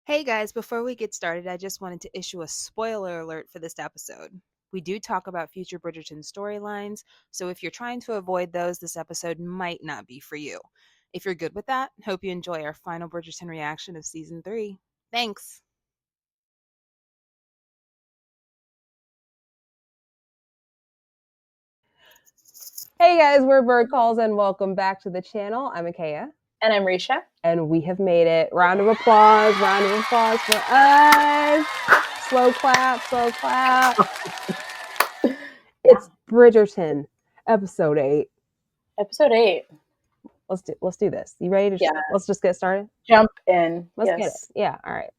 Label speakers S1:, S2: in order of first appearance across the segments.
S1: Hey guys, before we get started, I just wanted to issue a spoiler alert for this episode. We do talk about future Bridgerton storylines, so if you're trying to avoid those, this episode might not be for you. If you're good with that, hope you enjoy our final Bridgerton reaction of season 3. Thanks!
S2: Hey guys, we're Bird Calls and welcome back to the channel. I'm Akea.
S3: And I'm Risha.
S2: And we have made it. Round of applause for us. Slow clap. It's Bridgerton, episode 8.
S3: Episode 8.
S2: Let's do this. You ready to let's just get started?
S3: Jump in.
S2: Let's get it. Yeah, all right.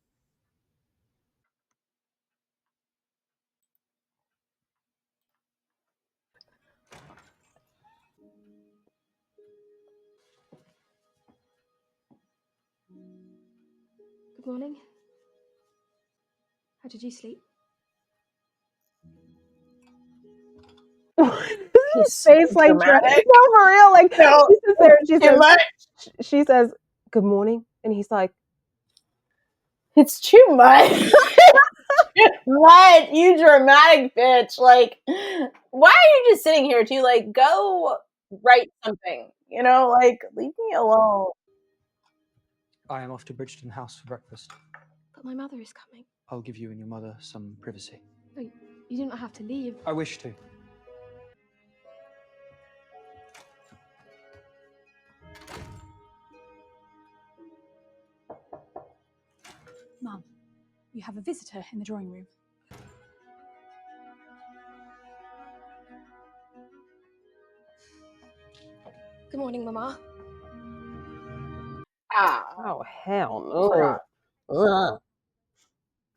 S4: Good morning. How did you sleep?
S2: His face like dramatic. No, for real. Like
S3: no,
S2: she says, "Good morning," and he's like,
S3: "It's too much." What? You dramatic bitch! Like, why are you just sitting here? To like go write something? You know, like leave me alone.
S5: I am off to Bridgerton House for breakfast.
S4: But my mother is coming.
S5: I'll give you and your mother some privacy.
S4: No, you do not have to leave.
S5: I wish to.
S6: Mum, you have a visitor in the drawing room.
S4: Good morning, Mama.
S2: "Oh hell no!"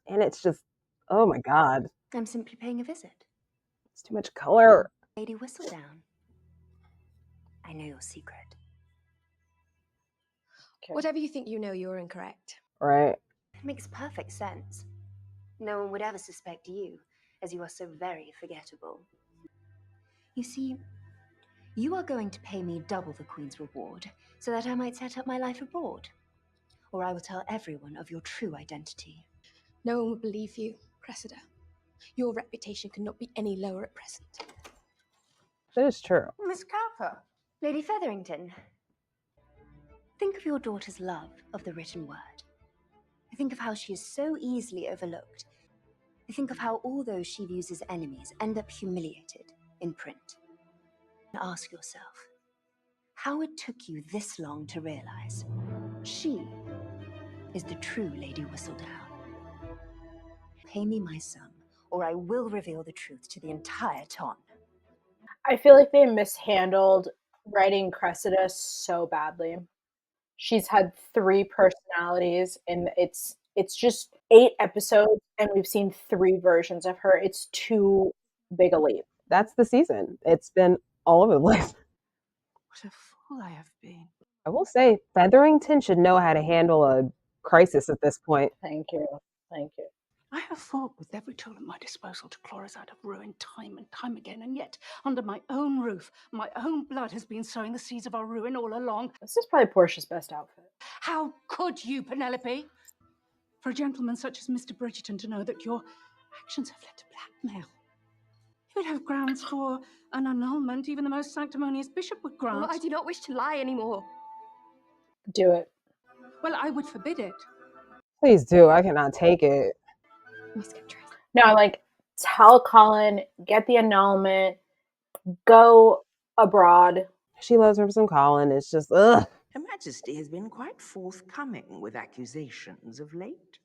S2: And it's just, oh my god,
S7: I'm simply paying a visit.
S2: it's too much color.
S7: Lady Whistledown. I know your secret.
S3: Okay.
S4: Whatever you think you know, you're incorrect.
S2: Right.
S7: It makes perfect sense. No one would ever suspect you, as you are so very forgettable. You see, you are going to pay me double the Queen's reward, so that I might set up my life abroad. Or I will tell everyone of your true identity.
S4: No one would believe you, Cressida. Your reputation cannot be any lower at present.
S2: That is true.
S7: Miss Cowper. Lady Featherington. Think of your daughter's love of the written word. Think of how she is so easily overlooked. Think of how all those she views as enemies end up humiliated in print. And ask yourself, how it took you this long to realize she is the true Lady Whistledown. Pay me my sum, or I will reveal the truth to the entire town.
S3: I feel like they mishandled writing Cressida so badly. She's had 3 personalities, and it's just 8 episodes, and we've seen 3 versions of her. It's too big a leap.
S2: That's the season. It's been all over the place.
S6: What a fool I have been.
S2: I will say, Featherington should know how to handle a crisis at this point.
S3: Thank you.
S6: I have fought with every tool at my disposal to claw us out of ruin time and time again, and yet, under my own roof, my own blood has been sowing the seeds of our ruin all along.
S3: This is probably Portia's best outfit.
S6: How could you, Penelope? For a gentleman such as Mr. Bridgerton to know that your actions have led to blackmail. You would have grounds for an annulment even the most sanctimonious bishop would grant.
S4: Well, I do not wish to lie anymore.
S3: Do it.
S6: Well, I would forbid it.
S2: Please do. I cannot take it.
S4: Miss Catrice.
S3: No, like, tell Colin, get the annulment, go abroad.
S2: She loves her some Colin. It's just, ugh.
S8: Her Majesty has been quite forthcoming with accusations of late.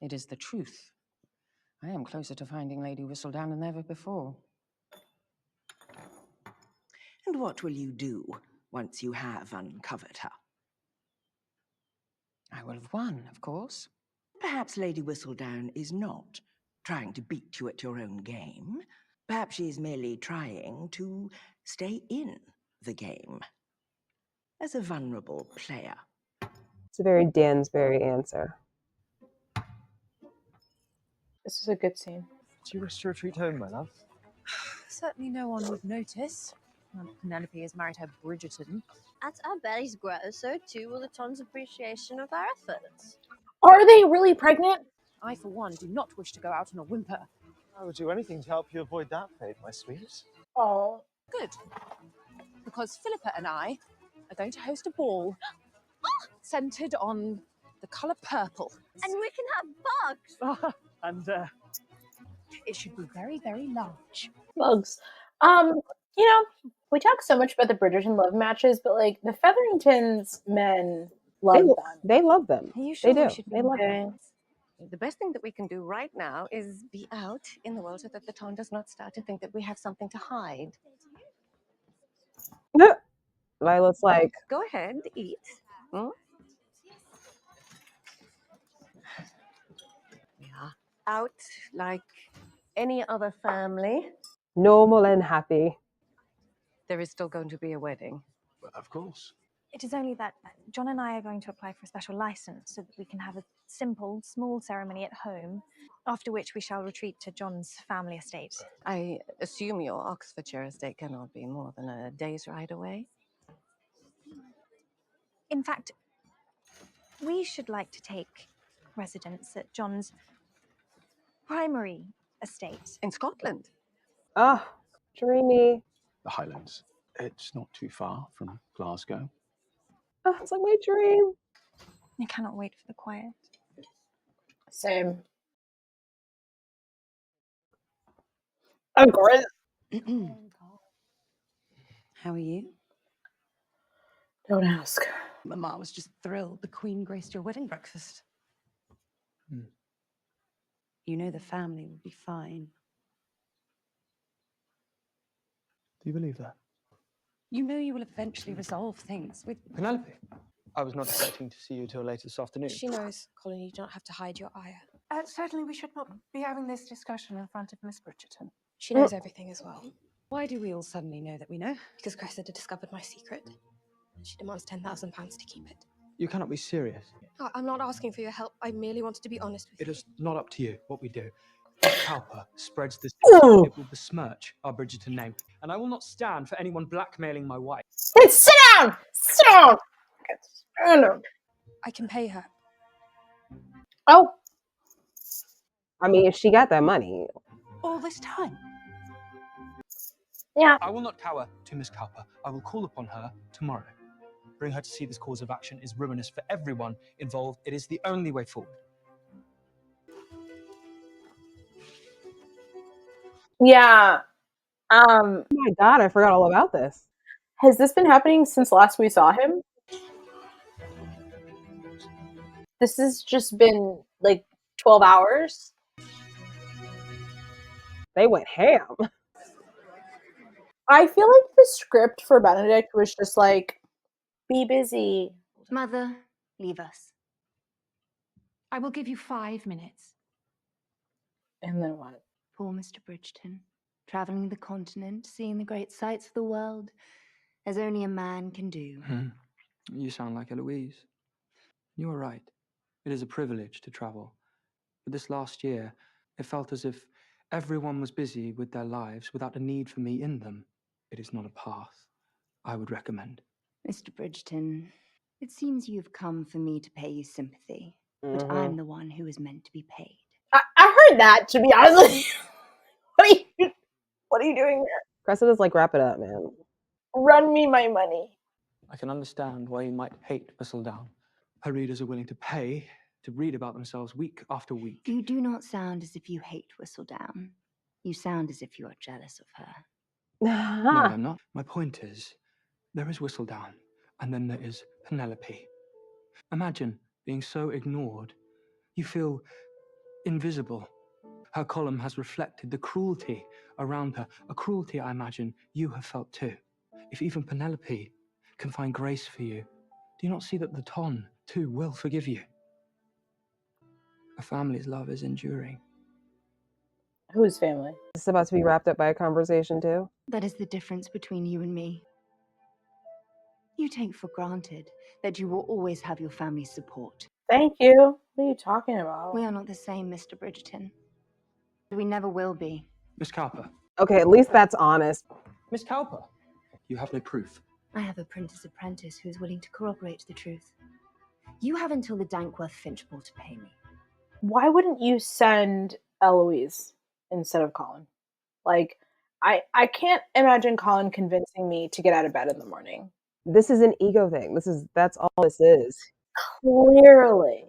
S9: It is the truth. I am closer to finding Lady Whistledown than ever before.
S8: And what will you do once you have uncovered her?
S9: I will have won, of course.
S8: Perhaps Lady Whistledown is not trying to beat you at your own game. Perhaps she is merely trying to stay in the game as a vulnerable player.
S2: It's a very Dansbury answer.
S3: This is a good scene.
S5: Do you wish to retreat home, my love?
S10: Certainly no one would notice. Penelope has married her Bridgerton.
S11: As our bellies grow, so too will the town's appreciation of our efforts.
S3: Are they really pregnant?
S10: I, for one, do not wish to go out on a whimper.
S11: I would do anything to help you avoid that fate, my sweet.
S3: Oh.
S10: Good. Because Philippa and I are going to host a ball centered on the colour purple.
S7: And we can have bugs.
S10: And it should be very, very large.
S3: Bugs. You know, we talk so much about the Bridgerton love matches, but like the Featheringtons men love them.
S2: They love them.
S7: Are you sure
S2: They
S7: we
S2: do.
S7: should
S2: They
S7: be
S2: love them.
S7: doing?
S9: The best thing that we can do right now is be out in the world so that the town does not start to think that we have something to hide.
S2: Lila's like,
S9: Go ahead, eat. Hmm? Yeah. Out like any other family.
S2: normal and happy.
S9: There is still going to be a wedding.
S11: Well, of course.
S12: It is only that John and I are going to apply for a special license so that we can have a simple, small ceremony at home, after which we shall retreat to John's family estate.
S9: I assume your Oxfordshire estate cannot be more than a day's ride away.
S12: In fact, we should like to take residence at John's primary estate.
S9: In Scotland?
S2: Oh, dreamy.
S11: The Highlands. It's not too far from Glasgow.
S2: Oh, it's like my dream.
S12: I cannot wait for the quiet.
S3: Same. Of course.
S9: How are you?
S3: Don't ask.
S9: Mama was just thrilled the Queen graced your wedding breakfast. You know the family will be fine.
S5: Do you believe that?
S9: You know you will eventually resolve things with...
S5: Penelope, I was not expecting to see you till later this afternoon.
S4: She knows, Colin, you don't have to hide your ire.
S6: Certainly we should not be having this discussion in front of Miss Bridgerton.
S4: She knows everything as well.
S9: Why do we all suddenly know that we know?
S4: Because Cressida discovered my secret. She demands £10,000 to keep it.
S5: You cannot be serious.
S4: I'm not asking for your help. I merely wanted to be honest with you.
S5: It is not up to you what we do. If Cowper spreads this,
S2: Ooh.
S5: it will besmirch our Bridgerton name, and I will not stand for anyone blackmailing my wife.
S3: Hey, sit down! Sit down! Stand up.
S4: I can pay her.
S3: Oh.
S2: I mean, if she got that money.
S6: All this time?
S3: Yeah.
S5: I will not cower to Miss Cowper. I will call upon her tomorrow. Bring her to see this course of action is ruinous for everyone involved. It is the only way forward.
S3: Yeah.
S2: Oh my God, I forgot all about this.
S3: Has this been happening since last we saw him? This has just been like 12 hours.
S2: They went ham.
S3: I feel like the script for Benedict was just like, be busy.
S7: Mother, leave us.
S6: I will give you 5 minutes.
S3: And then what?
S7: Poor Mr. Bridgerton, traveling the continent, seeing the great sights of the world, as only a man can do.
S5: You sound like Eloise. You are right. It is a privilege to travel. But this last year, it felt as if everyone was busy with their lives without a need for me in them. It is not a path I would recommend.
S7: Mr. Bridgerton, it seems you've come for me to pay you sympathy, but I'm the one who is meant to be paid.
S3: I heard that, to be honest with you. What are you doing there?
S2: Cressida's like, wrap it up, man.
S3: Run me my money.
S5: I can understand why you might hate Whistledown. Her readers are willing to pay to read about themselves week after week.
S7: You do not sound as if you hate Whistledown. You sound as if you are jealous of her.
S5: No, I'm not. My point is, there is Whistledown, and then there is Penelope. Imagine being so ignored. You feel invisible. Her column has reflected the cruelty around her, a cruelty I imagine you have felt too. If even Penelope can find grace for you, do you not see that the Ton, too, will forgive you? A family's love is enduring.
S3: Whose family?
S2: This is about to be wrapped up by a conversation, too.
S7: That is the difference between you and me. You take for granted that you will always have your family's support.
S3: Thank you. What are you talking about?
S7: We are not the same, Mr. Bridgerton. We never will be.
S5: Miss Cowper.
S2: Okay, at least that's honest.
S5: Miss Cowper. You have no proof.
S7: I have a printer's apprentice who is willing to corroborate the truth. You have until the Dankworth Finch ball to pay me.
S3: Why wouldn't you send Eloise instead of Colin? Like, I can't imagine Colin convincing me to get out of bed in the morning.
S2: This is an ego thing. That's all this is.
S3: Clearly.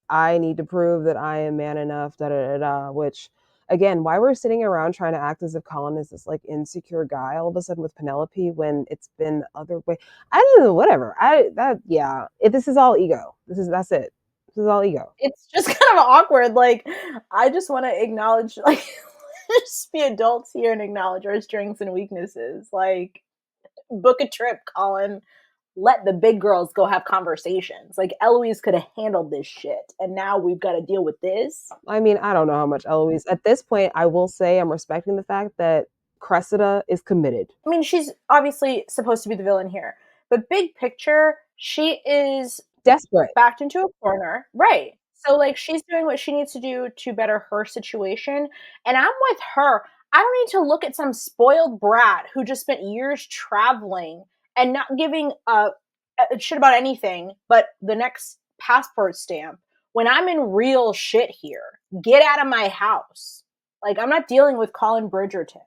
S2: I need to prove that I am man enough, da da da da. Which, again, why we're sitting around trying to act as if Colin is this like insecure guy all of a sudden with Penelope when it's been the other way. I don't know. Whatever. This is all ego. That's it. This is all ego.
S3: It's just kind of awkward. Like, I just want to acknowledge, like, just be adults here and acknowledge our strengths and weaknesses. Like, book a trip, Colin. Let the big girls go have conversations. Like, Eloise could have handled this shit, and now we've got to deal with this.
S2: I mean, I don't know how much Eloise. At this point, I will say I'm respecting the fact that Cressida is committed.
S3: I mean, she's obviously supposed to be the villain here, but big picture, she is
S2: desperate,
S3: backed into a corner, right? So, like, she's doing what she needs to do to better her situation, and I'm with her. I don't need to look at some spoiled brat who just spent years traveling and not giving a shit about anything but the next passport stamp when I'm in real shit here. Get out of my house. Like, I'm not dealing with Colin Bridgerton.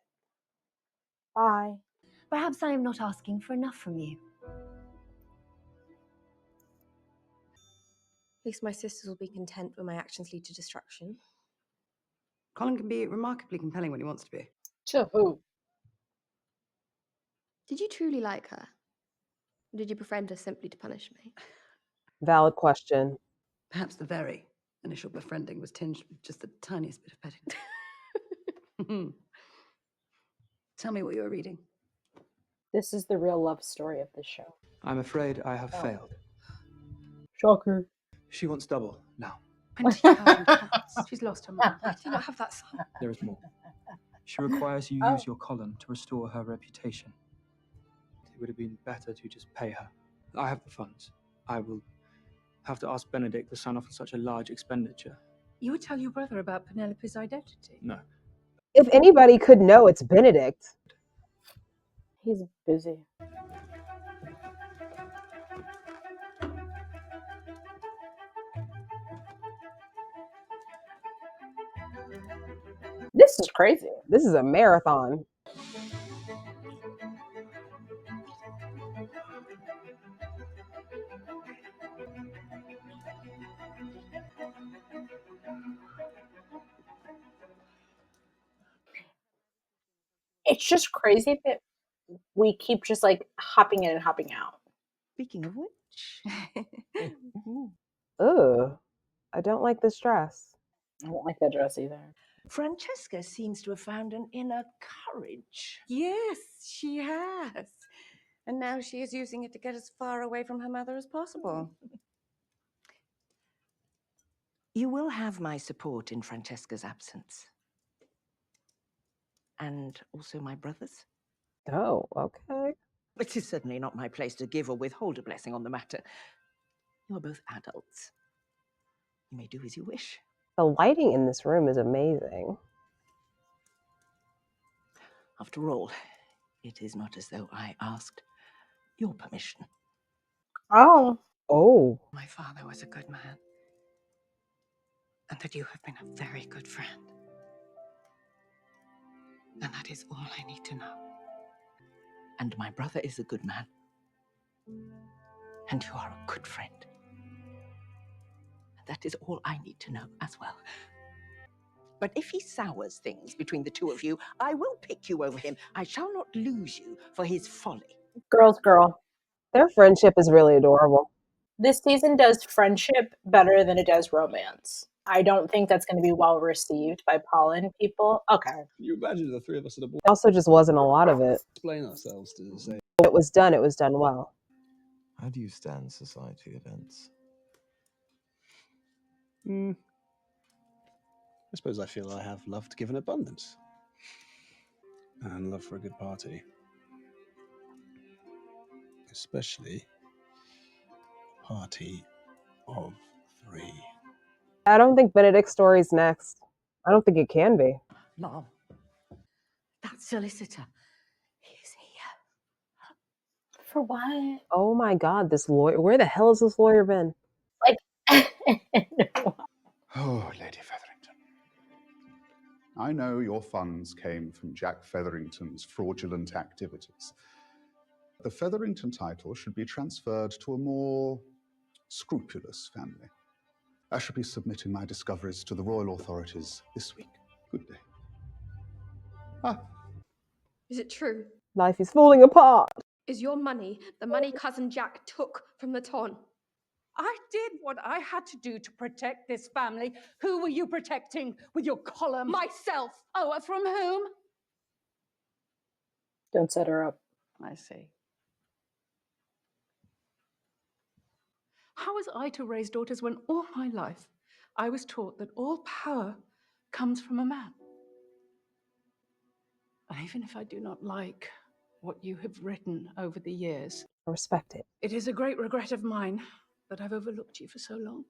S3: Bye.
S7: Perhaps I am not asking for enough from you.
S13: At least my sisters will be content when my actions lead to destruction.
S14: Colin can be remarkably compelling when he wants to be.
S3: To who?
S13: Did you truly like her? Or did you befriend her simply to punish me?
S2: Valid question.
S14: Perhaps the very initial befriending was tinged with just the tiniest bit of petting. Tell me what you were reading.
S3: This is the real love story of this show.
S5: I'm afraid I have failed.
S3: Shocker.
S5: She wants double now.
S6: 20,000 pounds. She's lost her mind. Why do you not have that sum?
S5: There is more. She requires you use your Colin to restore her reputation. It would have been better to just pay her. I have the funds. I will have to ask Benedict to sign off on such a large expenditure.
S6: You would tell your brother about Penelope's identity?
S5: No.
S2: If anybody could know, it's Benedict.
S3: He's busy. This is crazy.
S2: This is a marathon.
S3: It's just crazy that we keep just like hopping in and hopping out.
S8: Speaking of which.
S2: Ugh. I don't like this dress.
S3: I don't like that dress either.
S8: Francesca seems to have found an inner courage.
S10: Yes, she has. And now she is using it to get as far away from her mother as possible.
S8: You will have my support in Francesca's absence. And also my brother's.
S2: Oh, okay.
S8: It is certainly not my place to give or withhold a blessing on the matter. You are both adults. You may do as you wish.
S2: The lighting in this room is amazing.
S8: After all, it is not as though I asked your permission.
S3: Oh.
S2: Oh.
S10: My father was a good man. And that you have been a very good friend. And that is all I need to know.
S8: And my brother is a good man. And you are a good friend. And that is all I need to know as well. But if he sours things between the two of you, I will pick you over him. I shall not lose you for his folly.
S3: Girls, girl.
S2: Their friendship is really adorable.
S3: This season does friendship better than it does romance. I don't think that's going to be well received by pollen people. Okay.
S11: Can you imagine the three of us at a board?
S2: Also, just wasn't a lot of it.
S11: Explain ourselves to say.
S2: It was done well.
S15: How do you stand society events?
S11: I suppose I feel I have love to give in abundance. And love for a good party. Especially a party of 3.
S2: I don't think Benedict's story's next. I don't think it can be.
S10: Mom, that solicitor, he's here.
S3: For what?
S2: Oh my God, this lawyer. Where the hell has this lawyer been?
S3: Like,
S16: Oh, Lady Featherington. I know your funds came from Jack Featherington's fraudulent activities. The Featherington title should be transferred to a more scrupulous family. I shall be submitting my discoveries to the royal authorities this week. Good day. Ah.
S13: Is it true?
S2: Life is falling apart.
S13: Is your money the money cousin Jack took from the Ton?
S6: I did what I had to do to protect this family. Who were you protecting with your column?
S13: Myself.
S6: Oh, from whom?
S3: Don't set her up.
S6: I see. How was I to raise daughters when all my life I was taught that all power comes from a man? And even if I do not like what you have written over the years,
S2: I respect it.
S6: it is a great regret of mine that I've overlooked you for so long.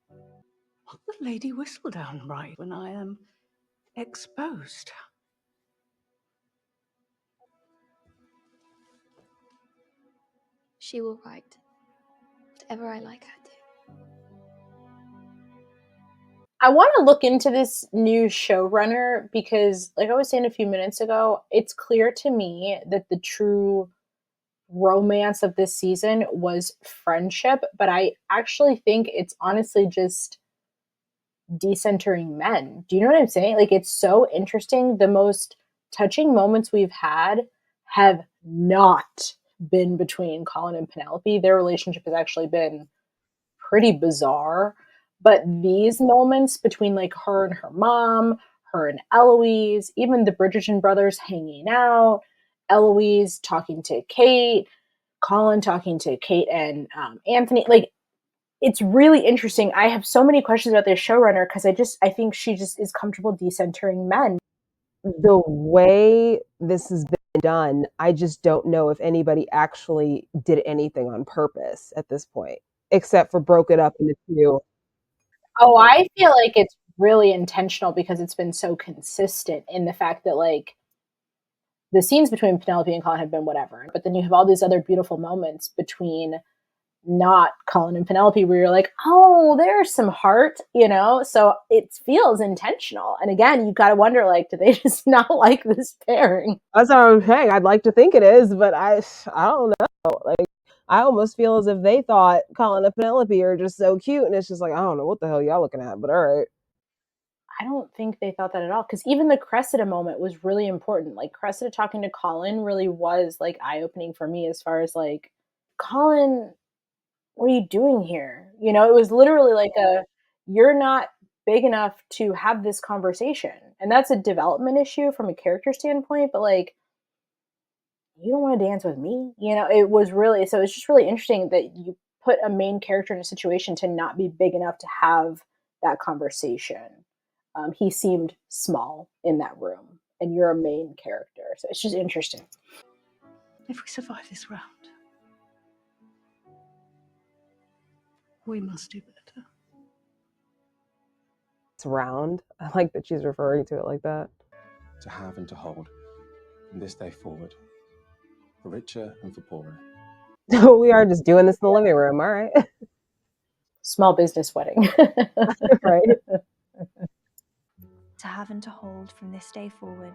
S6: What will Lady Whistledown write when I am exposed?
S13: She will write whatever I like her to.
S3: I want to look into this new showrunner because, like I was saying a few minutes ago, it's clear to me that the true romance of this season was friendship, but I actually think it's honestly just decentering men. Do you know what I'm saying? Like, it's so interesting. The most touching moments we've had have not been between Colin and Penelope. Their relationship has actually been pretty bizarre. But these moments between like her and her mom, her and Eloise, even the Bridgerton brothers hanging out, Eloise talking to Kate, Colin talking to Kate and Anthony, like it's really interesting. I have so many questions about this showrunner because I think she just is comfortable decentering men.
S2: The way this has been done, I just don't know if anybody actually did anything on purpose at this point, except for broke it up into two.
S3: Oh, I feel like it's really intentional because it's been so consistent in the fact that like the scenes between Penelope and Colin have been whatever, but then you have all these other beautiful moments between not Colin and Penelope where you're like, oh, there's some heart, you know? So it feels intentional. And again, you got to wonder, like, do they just not like this pairing?
S2: That's what I'm saying. I'd like to think it is, but I don't know. Like, I almost feel as if they thought Colin and Penelope are just so cute, and it's just like, I don't know what the hell y'all looking at, but all right.
S3: I don't think they thought that at all. Because even the Cressida moment was really important. Like, Cressida talking to Colin really was, like, eye-opening for me as far as, like, Colin, what are you doing here? You know, it was literally like you're not big enough to have this conversation. And that's a development issue from a character standpoint, but like, you don't want to dance with me. You know, it was really, so it's just really interesting that you put a main character in a situation to not be big enough to have that conversation. He seemed small in that room, and you're a main character. So it's just interesting.
S6: If we survive this round, we must do better.
S2: It's round. I like that she's referring to it like that.
S15: To have and to hold from this day forward, for richer and for poorer.
S2: We are just doing this in the living room, all right.
S3: Small business wedding.
S2: Right.
S12: To have and to hold from this day forward,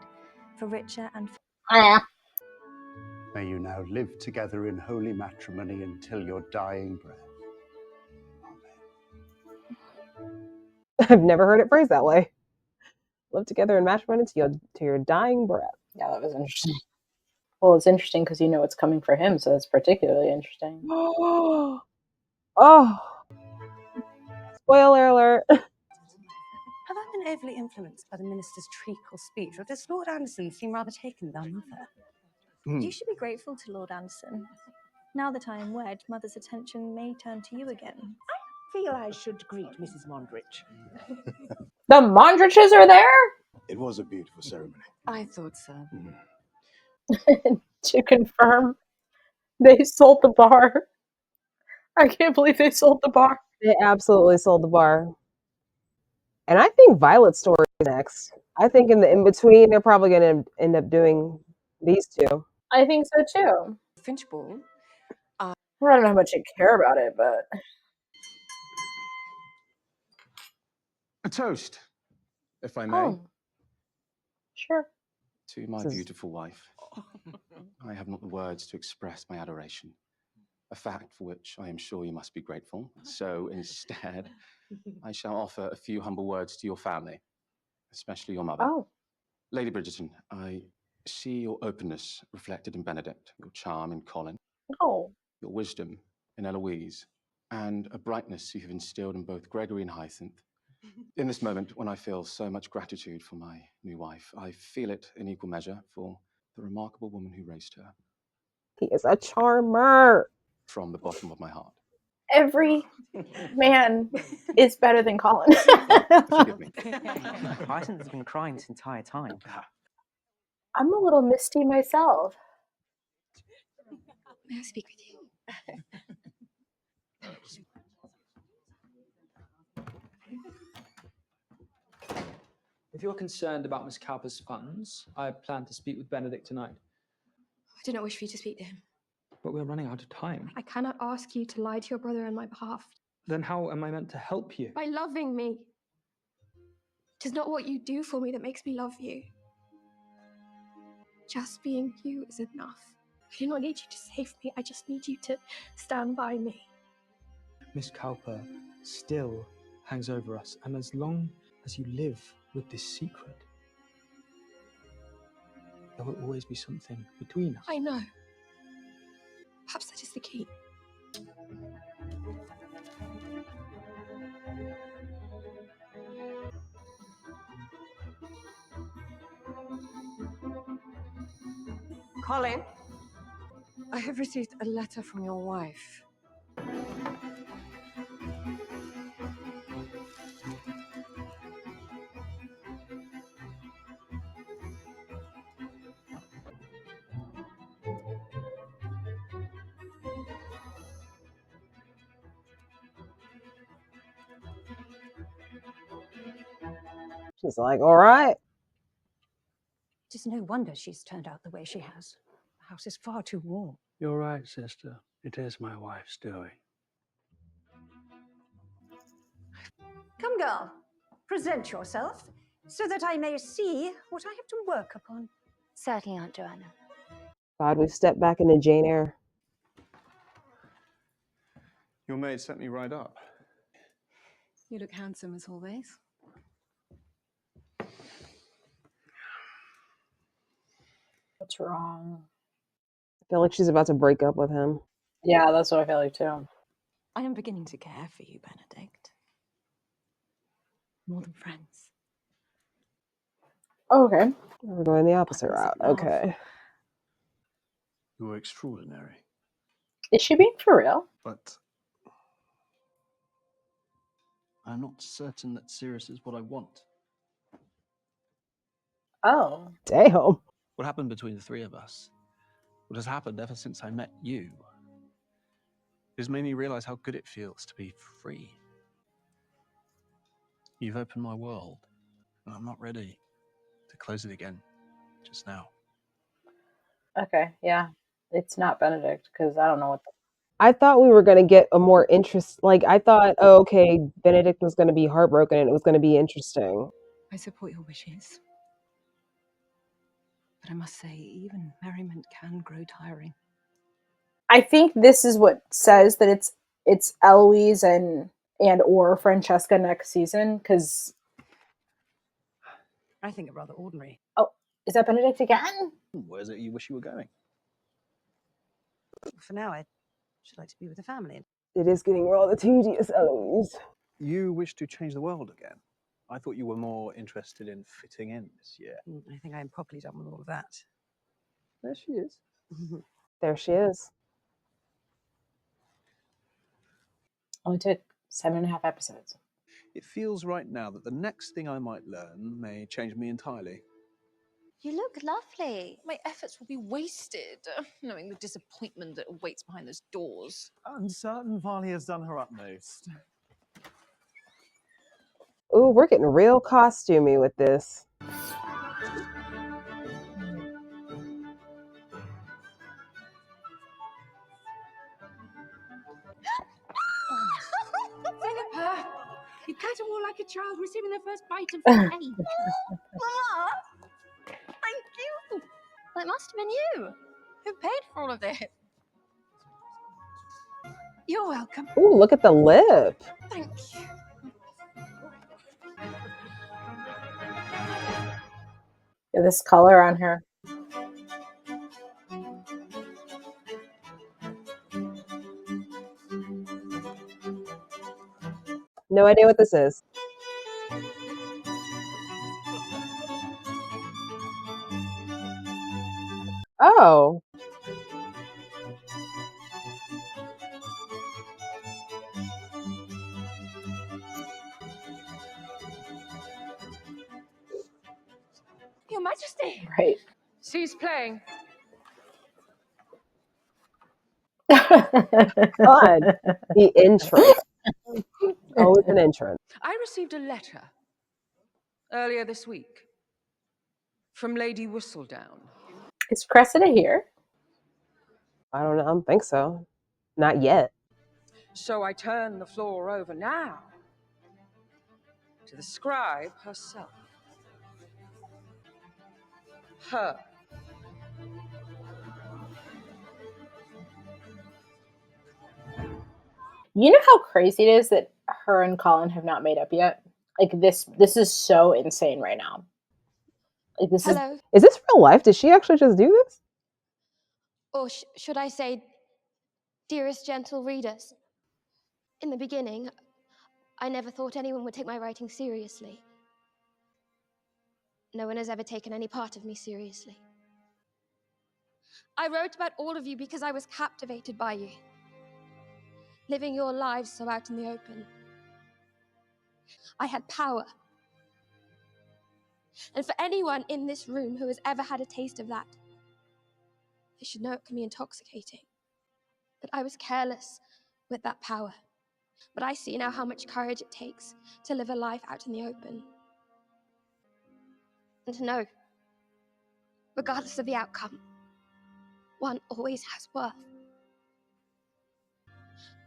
S12: for richer and for...
S17: May you now live together in holy matrimony until your dying breath.
S2: I've never heard it phrased that way. Live together in matrimony to your dying breath.
S3: Yeah, that was interesting. Well, it's interesting because you know what's coming for him, so it's particularly interesting.
S2: Oh, spoiler alert.
S9: Have I been overly influenced by the minister's treacle speech, or does Lord Anderson seem rather taken with our mother?
S12: You should be grateful to Lord Anderson. Now that I am wed, Mother's attention may turn to you again.
S8: I feel I should greet Mrs. Mondrich.
S3: The Mondriches are there?
S15: It was a beautiful ceremony.
S9: I thought so.
S3: To confirm, they sold the bar. I can't believe they sold the bar.
S2: They absolutely sold the bar. And I think Violet's story is next. I think in the in-between, they're probably going to end up doing these two.
S3: I think so too.
S9: Finch Ball
S3: I don't know how much I care about it, but
S15: A toast, if I may.
S3: oh, sure.
S15: To my
S2: This is-
S15: beautiful wife. I have not the words to express my adoration, a fact for which I am sure you must be grateful. So instead, I shall offer a few humble words to your family, especially your mother.
S3: Oh,
S15: Lady Bridgerton, I see your openness reflected in Benedict, your charm in Colin,
S3: oh,
S15: your wisdom in Eloise, and a brightness you have instilled in both Gregory and Hyacinth. In this moment, when I feel so much gratitude for my new wife, I feel it in equal measure for the remarkable woman who raised her.
S2: He is a charmer.
S15: From the bottom of my heart.
S3: every man is better than Colin.
S15: Forgive me.
S18: Hyacinth's been crying this entire time.
S3: I'm a little misty myself.
S4: May I speak with you?
S19: If you're concerned about Miss Cowper's funds, I plan to speak with Benedict tonight.
S4: I do not wish for you to speak to him.
S19: But we're running out of time.
S4: I cannot ask you to lie to your brother on my behalf.
S19: Then how am I meant to help you?
S4: By loving me. It is not what you do for me that makes me love you. Just being you is enough. I do not need you to save me. I just need you to stand by me.
S19: Miss Cowper still hangs over us, and as long as you live with this secret, there will always be something between us.
S4: I know. Perhaps that is the key.
S14: Colin, I have received a letter from your wife.
S2: She's like, all right.
S9: It is no wonder she's turned out the way she has. The house is far too warm.
S17: You're right, sister. It is my wife's doing.
S9: Come, girl, present yourself so that I may see what I have to work upon.
S7: Certainly, Aunt Joanna.
S2: God, we've stepped back into Jane Eyre.
S15: Your maid set me right up.
S14: You look handsome as always.
S3: What's wrong?
S2: I feel like she's about to break up with him.
S3: Yeah, that's what I feel like too.
S14: I am beginning to care for you, Benedict. More than friends.
S3: Okay.
S2: We're going the opposite route. Okay.
S17: You were extraordinary.
S3: Is she being for real?
S17: But I'm not certain that Sirius is what I want.
S3: Oh.
S2: Damn.
S17: What happened between the three of us? What has happened ever since I met you? It has made me realize how good it feels to be free. You've opened my world, and I'm not ready to close it again just now.
S3: Okay, yeah. It's not Benedict because I don't know what the
S2: I thought we were going to get a more interest. Like, I thought, oh, okay, Benedict was going to be heartbroken and it was going to be interesting.
S14: I support your wishes. But I must say, even merriment can grow tiring.
S3: I think this is what says that it's Eloise and or Francesca next season because
S14: I think it rather ordinary.
S3: oh, is that Benedict again?
S17: Where's it you wish you were going?
S9: For now, I should like to be with the family.
S2: It is getting rather tedious, Eloise.
S17: You wish to change the world again? I thought you were more interested in fitting in this year.
S9: I think I'm properly done with all of that.
S17: There she is.
S2: There she is.
S3: Only took 7.5 episodes.
S17: It feels right now that the next thing I might learn may change me entirely.
S10: You look lovely. My efforts will be wasted, knowing the disappointment that awaits behind those doors.
S17: I'm certain Varley has done her utmost.
S2: Ooh, we're getting real costumey with this.
S6: to war like a child receiving their first bite of cake.
S4: Mama! Thank you! Well, it must have been you. Who paid for all of this?
S6: You're welcome.
S2: Ooh, look at the lip.
S4: Thank you.
S3: Yeah, this color on her.
S2: No idea what this is. Oh.
S4: Your Majesty!
S3: Right.
S10: Cease playing.
S2: God. The entrance. Always an entrance.
S10: I received a letter earlier this week from Lady Whistledown.
S3: Is Cressida here?
S2: I don't think so. Not yet.
S10: So I turn the floor over now to the scribe herself. Her.
S3: You know how crazy it is that her and Colin have not made up yet? Like this is so insane right now. Like this
S4: Hello.
S2: Is this real life? Did she actually just do this?
S4: Or should I say, dearest gentle readers? In the beginning, I never thought anyone would take my writing seriously. No one has ever taken any part of me seriously. I wrote about all of you because I was captivated by you, living your lives so out in the open. I had power. And for anyone in this room who has ever had a taste of that, they should know it can be intoxicating. But I was careless with that power. But I see now how much courage it takes to live a life out in the open. And to know, regardless of the outcome, one always has worth.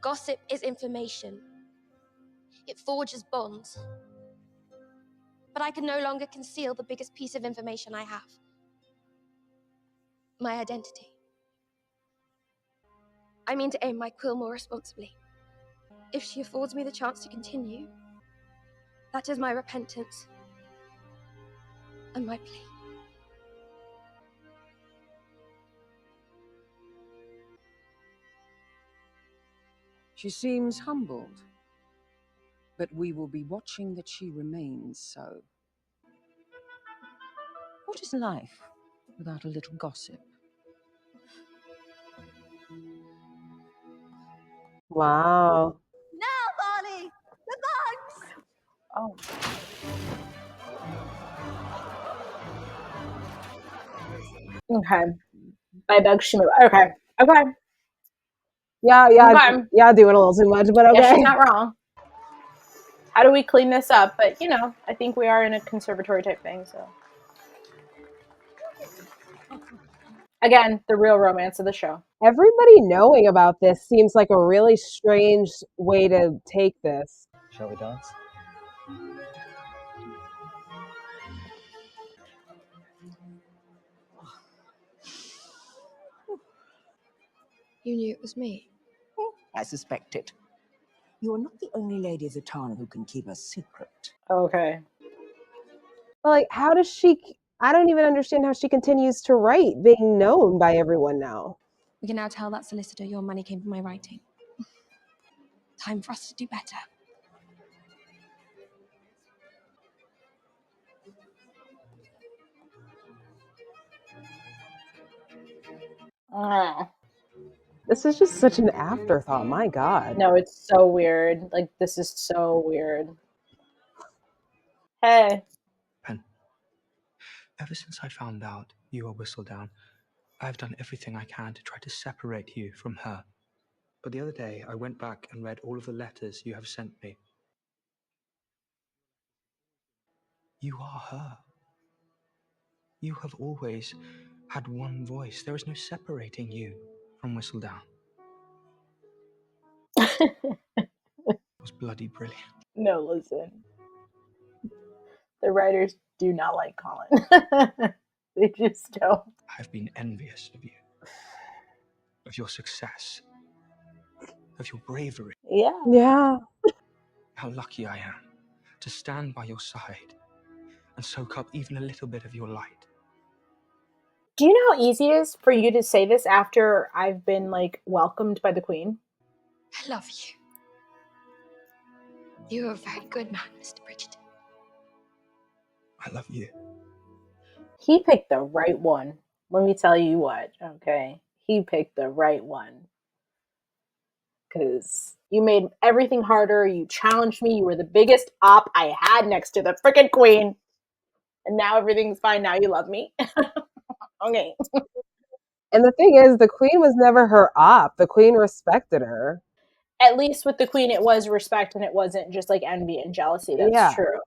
S4: Gossip is information. It forges bonds. But I can no longer conceal the biggest piece of information I have. My identity. I mean to aim my quill more responsibly. If she affords me the chance to continue, that is my repentance and my plea.
S10: She seems humbled, but we will be watching that she remains so. What is life without a little gossip?
S2: Wow.
S4: Now, Barney! The bugs!
S3: Oh. Okay. By Bug Shmoo. Okay. Okay.
S2: Yeah, doing a little too much, but okay.
S3: Yeah, she's not wrong. How do we clean this up? But I think we are in a conservatory type thing, so. Again, the real romance of the show.
S2: Everybody knowing about this seems like a really strange way to take this.
S19: Shall we dance?
S4: You knew it was me.
S8: I suspect it. You're not the only lady of the town who can keep a secret.
S3: Okay.
S2: But like, how does she? I don't even understand how she continues to write, being known by everyone now.
S4: We can now tell that solicitor your money came from my writing. Time for us to do better.
S2: This is just such an afterthought. My God.
S3: No, it's so weird. Like, this is so weird. Hey.
S19: Pen, ever since I found out you were Whistledown, I've done everything I can to try to separate you from her. But the other day, I went back and read all of the letters you have sent me. You are her. You have always had one voice. There is no separating you from Whistledown. It was bloody brilliant.
S3: No, listen. The writers do not like Colin. They just don't.
S19: I've been envious of you, of your success, of your bravery.
S3: Yeah.
S2: Yeah.
S19: How lucky I am to stand by your side and soak up even a little bit of your light.
S3: Do you know how easy it is for you to say this after I've been like welcomed by the Queen?
S4: I love you. You're a very good man, Mr. Bridgerton.
S19: I love you.
S3: He picked the right one. Let me tell you what, okay? He picked the right one. Because you made everything harder. You challenged me. You were the biggest op I had next to the freaking Queen. And now everything's fine. Now you love me. Okay.
S2: And the thing is, the Queen was never her op. The Queen respected her.
S3: At least with the Queen, it was respect and it wasn't just like envy and jealousy. That's true.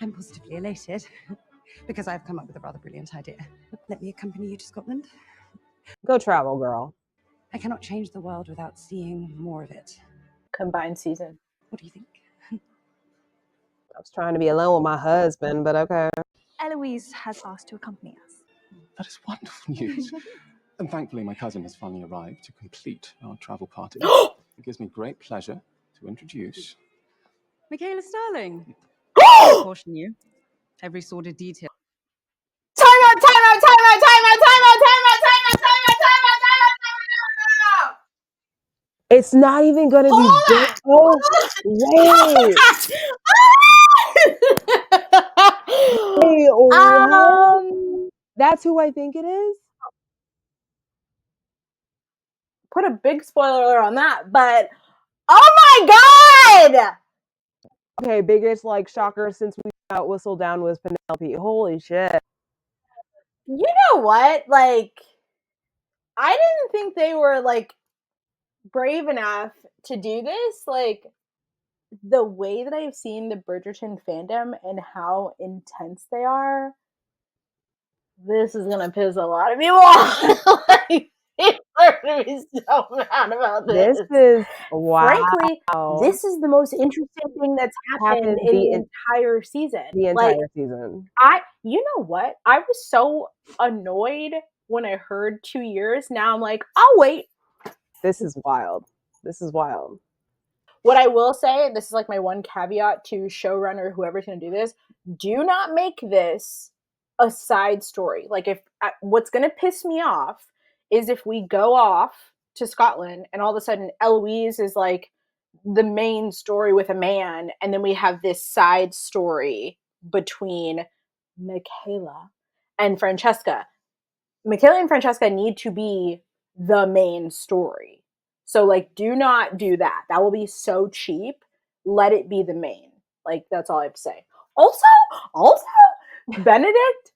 S9: I'm positively elated because I've come up with a rather brilliant idea. Let me accompany you to Scotland.
S2: Go travel, girl.
S9: I cannot change the world without seeing more of it.
S3: Combined season.
S9: What do you think?
S2: I was trying to be alone with my husband, but okay.
S12: Eloise has asked to accompany us.
S15: That is wonderful news. And thankfully, my cousin has finally arrived to complete our travel party. It gives me great pleasure to introduce...
S9: Michaela Sterling. I caution you. Every sordid detail.
S3: Time out, time out, time out, time out, time out, time out, time out, time out, time out, time out, time out.
S2: It's not even gonna be big. Oh, wait. Wait, what? That's who I think it is?
S3: Put a big spoiler alert on that, but oh my god!
S2: Okay, biggest like shocker since we got Whistle Down was Penelope. Holy shit.
S3: You know what? Like, I didn't think they were like brave enough to do this. Like, the way that I've seen the Bridgerton fandom and how intense they are, this is gonna piss a lot of people off. Like, people are gonna be so mad about this.
S2: This is wow.
S3: Frankly, this is the most interesting thing that's happened in the entire season.
S2: The
S3: Like,
S2: entire season.
S3: you know what? I was so annoyed when I heard 2 years. Now I'm like, I'll wait.
S2: This is wild. This is wild.
S3: What I will say, this is like my one caveat to showrunner, whoever's going to do this, do not make this a side story. Like, if what's going to piss me off is if we go off to Scotland and all of a sudden Eloise is like the main story with a man, and then we have this side story between Michaela and Francesca. Michaela and Francesca need to be the main story. So, like, do not do that. That will be so cheap. Let it be the main. Like, that's all I have to say. Also, Benedict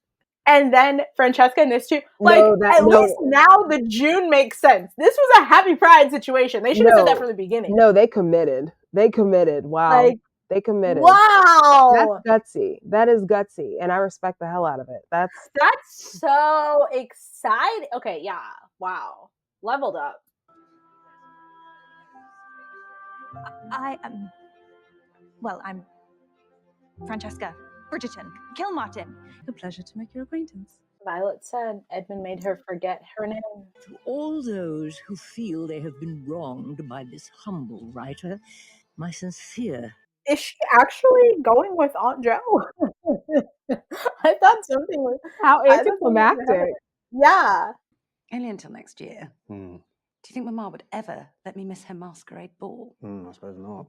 S3: and then Francesca and this too. Like, at least now the June makes sense. This was a happy pride situation. They should have said that from the beginning.
S2: No, they committed. They committed. Wow.
S3: Like,
S2: they committed.
S3: Wow.
S2: That's gutsy. That is gutsy. And I respect the hell out of it. That's
S3: so exciting. Okay, yeah. Wow. Leveled up.
S12: I am. Well, I'm Francesca Bridgerton Kilmartin.
S9: A pleasure to make your acquaintance.
S3: Violet said Edmund made her forget her name.
S20: To all those who feel they have been wronged by this humble writer, my sincere...
S3: Is she actually going with Aunt Jo? I thought something was...
S2: How anticlimactic.
S3: Yeah.
S9: Only until next year. Do you think Mama would ever let me miss her masquerade ball?
S11: I suppose not.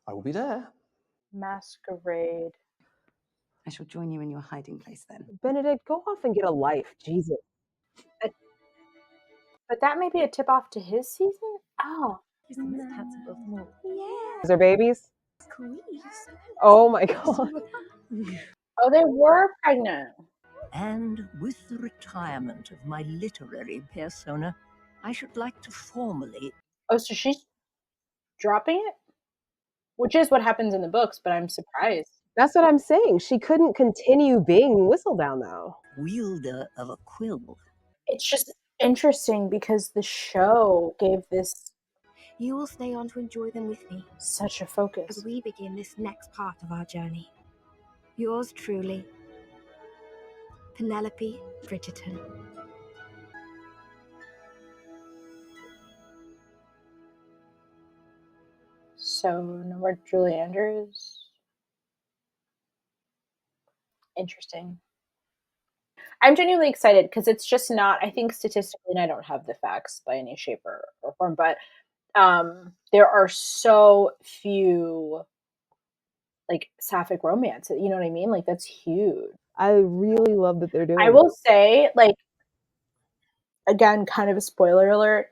S11: I will be there.
S3: Masquerade.
S9: I shall join you in your hiding place then.
S2: Benedict, go off and get a life. Jesus.
S3: But that may be a tip off to his season? Oh.
S9: He's the most handsome of them all.
S3: Yeah.
S2: Is there babies? Oh my god.
S3: Oh, they were pregnant.
S20: And with the retirement of my literary persona, I should like to formally...
S3: Oh, so she's dropping it? Which is what happens in the books, but I'm surprised.
S2: That's what I'm saying. She couldn't continue being Whistledown now.
S20: Wielder of a quill.
S3: It's just interesting because the show gave this
S4: You will stay on to enjoy them with me.
S3: Such a focus.
S4: As we begin this next part of our journey. Yours truly, Penelope Bridgerton.
S3: So, no more Julie Andrews. Interesting. I'm genuinely excited because it's just not, I think statistically, and I don't have the facts by any shape or form, but there are so few like sapphic romance. You know what I mean? Like that's huge.
S2: I really love that they're
S3: I
S2: doing
S3: will say, like, again, kind of a spoiler alert.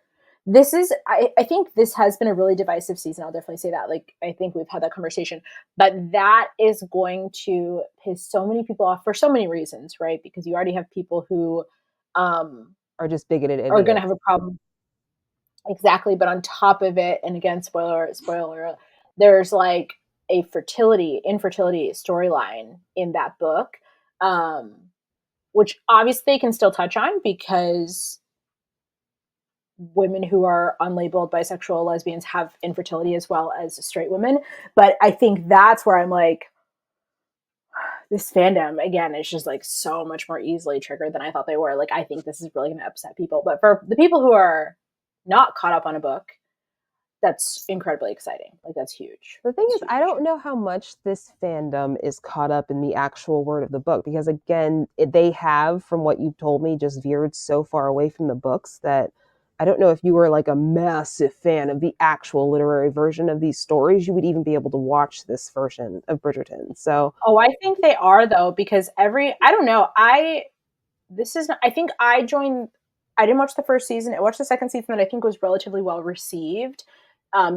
S3: This is, I think this has been a really divisive season. I'll definitely say that. Like, I think we've had that conversation, but that is going to piss so many people off for so many reasons, right? Because you already have people who
S2: are just bigoted idiots.
S3: Are going to have a problem. Exactly. But on top of it, and again, spoiler, there's like a infertility storyline in that book, which obviously they can still touch on because women who are unlabeled bisexual lesbians have infertility as well as straight women. But I think that's where I'm like, this fandom again is just like so much more easily triggered than I thought they were. Like, I think this is really going to upset people. But for the people who are not caught up on a book, that's incredibly exciting. Like, that's huge.
S2: The thing is, I don't know how much this fandom is caught up in the actual word of the book because, again, they have, from what you've told me, just veered so far away from the books that I don't know if you were like a massive fan of the actual literary version of these stories, you would even be able to watch this version of Bridgerton. So,
S3: oh, I think they are though, because I don't know, I think I didn't watch the first season. I watched the second season that I think was relatively well received.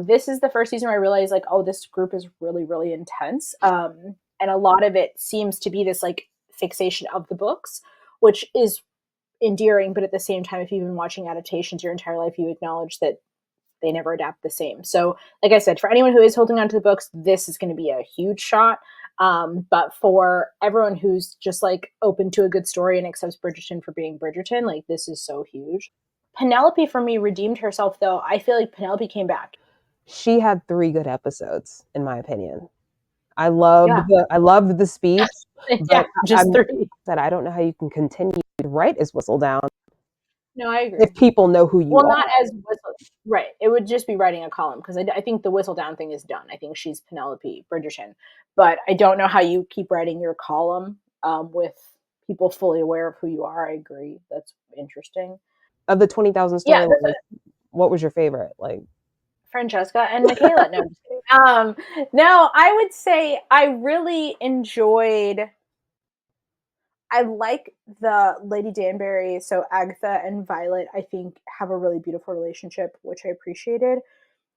S3: This is the first season where I realized like, oh, this group is really, really intense. And a lot of it seems to be this like fixation of the books, which is endearing. But at the same time, if you've been watching adaptations your entire life, you acknowledge that they never adapt the same. So like I said, for anyone who is holding on to the books, this is going to be a huge shot. But for everyone who's just like open to a good story and accepts Bridgerton for being Bridgerton, like this is so huge. Penelope for me redeemed herself though. I feel like Penelope came back.
S2: she had 3 good episodes, in my opinion. I loved the speech,
S3: Yeah,
S2: but
S3: just 3.
S2: That I don't know how you can continue to write as Whistledown.
S3: No, I agree.
S2: If people know who you are.
S3: Not as Whistle, right? It would just be writing a column because I think the Whistledown thing is done. I think she's Penelope Bridgerton, but I don't know how you keep writing your column with people fully aware of who you are. I agree. That's interesting.
S2: Of the 20,000 storylines, what was your favorite? Like
S3: Francesca and Michaela. No, I'm just kidding. No, I would say I really enjoyed. I like the Lady Danbury. So Agatha and Violet, I think, have a really beautiful relationship, which I appreciated.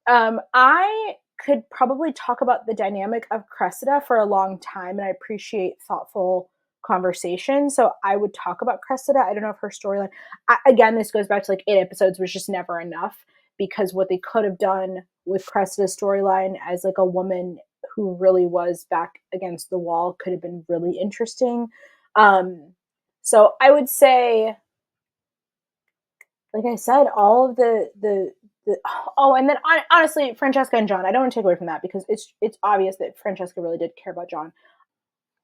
S3: I could probably talk about the dynamic of Cressida for a long time, and I appreciate thoughtful conversation. So I would talk about Cressida. I don't know if her storyline, again, this goes back to like 8 episodes was just never enough because what they could have done with Cressida's storyline as like a woman who really was back against the wall could have been really interesting. So I would say, like I said, all of the oh, and then honestly, Francesca and John. I don't want to take away from that because it's obvious that Francesca really did care about John.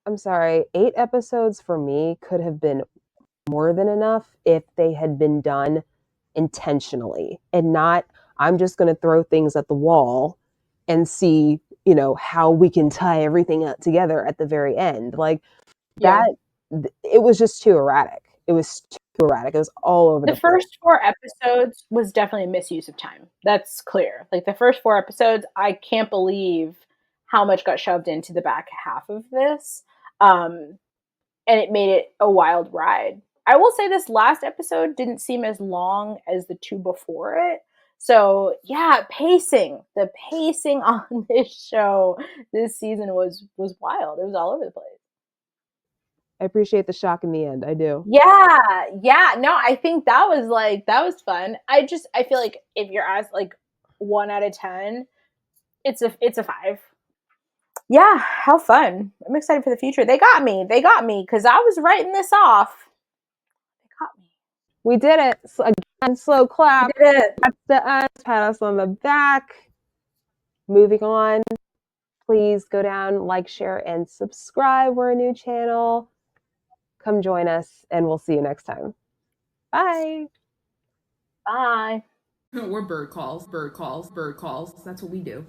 S2: I'm sorry, 8 episodes for me could have been more than enough if they had been done intentionally and not, I'm just going to throw things at the wall and see, how we can tie everything up together at the very end. Like that, it was just too erratic. It was too erratic. It was all over
S3: the first 4 episodes was definitely a misuse of time. That's clear. Like the first 4 episodes, I can't believe how much got shoved into the back half of this. And it made it a wild ride. I will say this last episode didn't seem as long as the 2 before it. So yeah, the pacing on this show this season was wild. It was all over the place.
S2: I appreciate the shock in the end. I do.
S3: Yeah. No, I think that was fun. I feel like if you're asked like 1 out of 10, it's a 5. Yeah, how fun. I'm excited for the future. They got me because I was writing this off. They got me.
S2: We did it. So again, slow clap.
S3: We did it.
S2: That's to us. Pat us on the back. Moving on. Please go down, like, share, and subscribe. We're a new channel. Come join us, and we'll see you next time. Bye.
S3: Bye.
S21: We're bird calls, bird calls, bird calls. That's what we do.